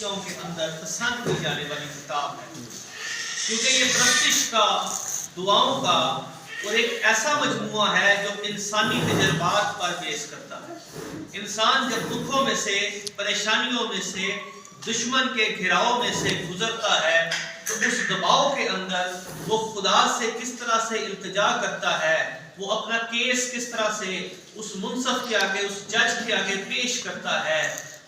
فرشتوں کے اندر پسند کی جانے والی کتاب ہے، کیونکہ یہ پرستش کا، دعاؤں کا اور ایک ایسا مجموعہ ہے جو انسانی تجربات پر بیس کرتا ہے۔ انسان جب دکھوں میں سے، پریشانیوں میں سے، دشمن کے گھراؤ میں سے گزرتا ہے تو اس دباؤ کے اندر وہ خدا سے کس طرح سے التجا کرتا ہے، وہ اپنا کیس کس طرح سے اس منصف کے آگے، اس جج کے آگے پیش کرتا ہے،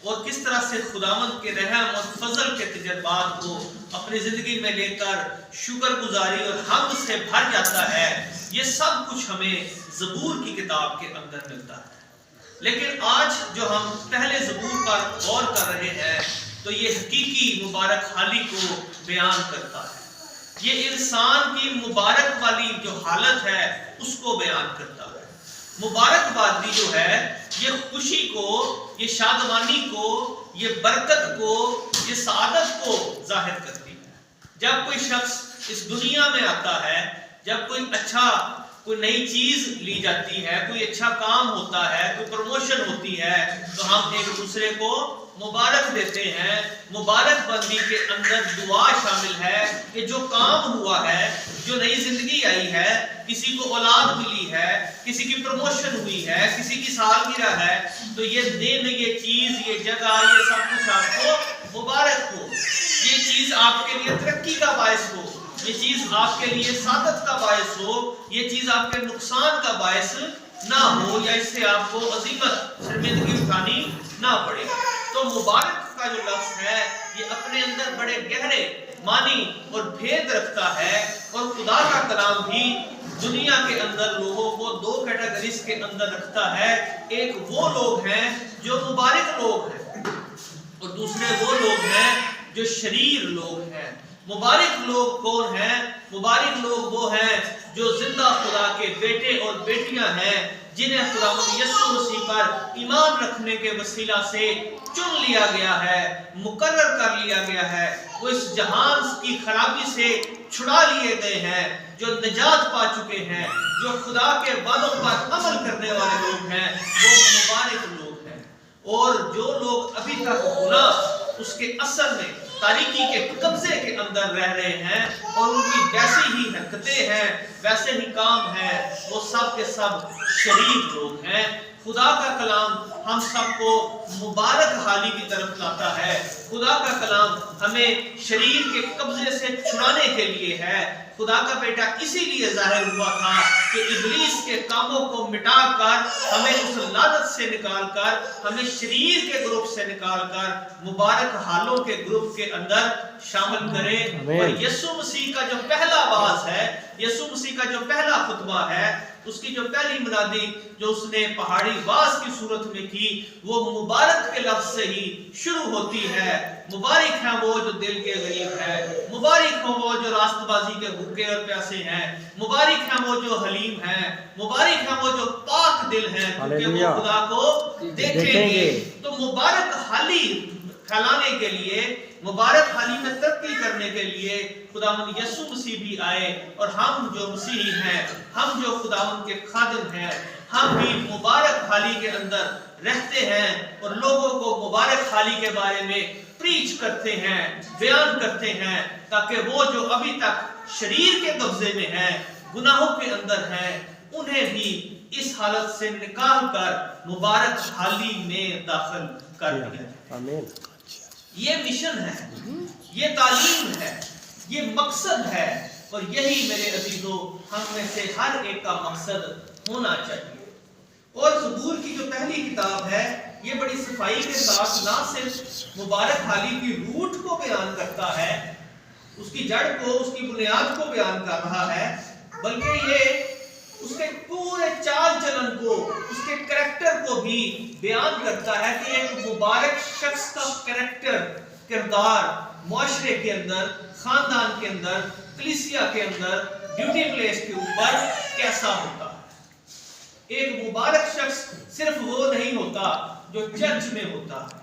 اور کس طرح سے خداوند کے رحم اور فضل کے تجربات کو اپنی زندگی میں لے کر شکر گزاری اور حمد سے بھر جاتا ہے، یہ سب کچھ ہمیں زبور کی کتاب کے اندر ملتا ہے۔ لیکن آج جو ہم پہلے زبور پر غور کر رہے ہیں تو یہ حقیقی مبارک حالی کو بیان کرتا ہے، یہ انسان کی مبارک والی جو حالت ہے اس کو بیان کرتا ہے۔ مبارک بادی جو ہے یہ خوشی کو، یہ شادمانی کو، یہ برکت کو، یہ سعادت کو ظاہر کرتی ہے۔ جب کوئی شخص اس دنیا میں آتا ہے، جب کوئی نئی چیز لی جاتی ہے، کوئی اچھا کام ہوتا ہے، کوئی پروموشن ہوتی ہے تو ہم ایک دوسرے کو مبارک دیتے ہیں۔ مبارک بندی کے اندر دعا شامل ہے کہ جو کام ہوا ہے، جو نئی زندگی آئی ہے، کسی کو اولاد ملی ہے، کسی کی پروموشن ہوئی ہے، کسی کی سالگرہ ہے، تو یہ دن، یہ چیز، یہ جگہ، یہ سب کچھ آپ کو مبارک ہو، یہ چیز آپ کے لیے ترقی کا باعث ہو، یہ چیز آپ کے لیے سعادت کا باعث ہو، یہ چیز آپ کے نقصان کا باعث نہ ہو، یا اس سے آپ کو عظیمت، شرمندگی اٹھانی نہ پڑے۔ تو مبارک کا جو لفظ ہے یہ اپنے اندر بڑے گہرے معنی اور بھید رکھتا ہے، اور خدا کا کلام بھی دنیا کے اندر لوگوں کو دو کیٹیگریز کے اندر رکھتا ہے۔ ایک وہ لوگ ہیں جو مبارک لوگ ہیں، اور دوسرے وہ لوگ ہیں جو شریر لوگ ہیں۔ مبارک لوگ کون ہیں؟ مبارک لوگ وہ ہیں جو زندہ خدا کے بیٹے اور بیٹیاں ہیں، جنہیں خداوند یسوع مسیح پر ایمان رکھنے کے وسیلہ سے چن لیا گیا ہے، مقرر کر لیا گیا ہے۔ وہ اس جہان کی خرابی سے چھڑا لیے گئے ہیں، جو نجات پا چکے ہیں، جو خدا کے وعدوں پر عمل کرنے والے لوگ ہیں، وہ مبارک لوگ ہیں۔ اور جو لوگ ابھی تک گناہ، اس کے اثر میں، تاریکی کے قبضے کے اندر رہ رہے ہیں، اور ان کی ویسی ہی حرکتیں ہیں، ویسے ہی کام ہیں، وہ سب کے سب شریر لوگ ہیں۔ خدا کا کلام ہم سب کو مبارک حالی کی طرف لاتا ہے۔ خدا کا کلام ہمیں شریر کے قبضے سے چھڑانے کے لیے ہے۔ خدا کا بیٹا اسی لیے ظاہر ہوا تھا کہ ابلیس کے کاموں کو مٹا کر ہمیں اس لعنت سے نکال کر، ہمیں شریر کے گروپ سے نکال کر مبارک حالوں کے گروپ کے اندر شامل کرے۔ اور یسوع مسیح کا جو پہلا آواز ہے، یسوع مسیح کا جو پہلا خطبہ ہے، اس کی جو پہلی منادی جو اس نے پہاڑی واز کی صورت میں کی، وہ مبارک کے لفظ سے ہی شروع ہوتی ہے۔ مبارک ہیں وہ جو دل کے غریب ہے، مبارک ہوں وہ جو راست بازی کے بھوکے اور پیاسے ہیں، مبارک ہیں وہ جو حلیم ہیں، مبارک ہیں وہ جو پاک دل ہیں، کیونکہ وہ خدا کو دیکھیں گے۔ تو مبارک حالی پھیلانے کے لیے، مبارک حالی میں ترقی کرنے کے لیے خداوند یسوع مسیح بھی آئے، اور ہم جو مسیحی ہیں، ہم جو خداوند کے خادم ہیں، ہم بھی مبارک حالی کے اندر رہتے ہیں، اور لوگوں کو مبارک حالی کے بارے میں پریچ کرتے ہیں، بیان کرتے ہیں، تاکہ وہ جو ابھی تک شریر کے قبضے میں ہیں، گناہوں کے اندر ہیں، انہیں بھی اس حالت سے نکال کر مبارک حالی میں داخل کر دیا جائے۔ یہ مشن ہے، یہ تعلیم ہے، یہ مقصد ہے، اور یہی میرے عزیزو ہم میں سے ہر ایک کا مقصد ہونا چاہیے۔ اور زبور کی جو پہلی کتاب ہے یہ بڑی صفائی کے ساتھ نہ صرف مبارک حالی کی روٹ کو بیان کرتا ہے، اس کی جڑ کو، اس کی بنیاد کو بیان کر رہا ہے، بلکہ یہ اس کے پورے چال چلن کو، اس کے کریکٹر کو بھی بیان کرتا ہے کہ ایک مبارک شخص کا کریکٹر، کردار معاشرے کے اندر، خاندان کے اندر، کلیسیا کے اندر، ڈیوٹی پلیس کے اوپر کیسا ہوتا ہے۔ ایک مبارک شخص صرف وہ نہیں ہوتا جو چرچ میں ہوتا ہے۔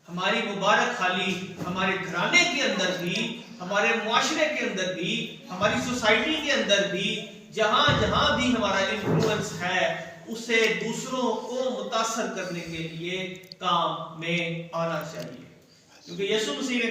ہماری مبارک حالی ہمارے گھرانے کے اندر بھی، ہمارے معاشرے کے اندر بھی، ہماری سوسائٹی کے اندر بھی، جہاں جہاں بھی ہمارا انفلوئنس ہے، اسے دوسروں کو متاثر کرنے کے لیے کام میں آنا چاہیے۔ کیونکہ یسوع مسیح نے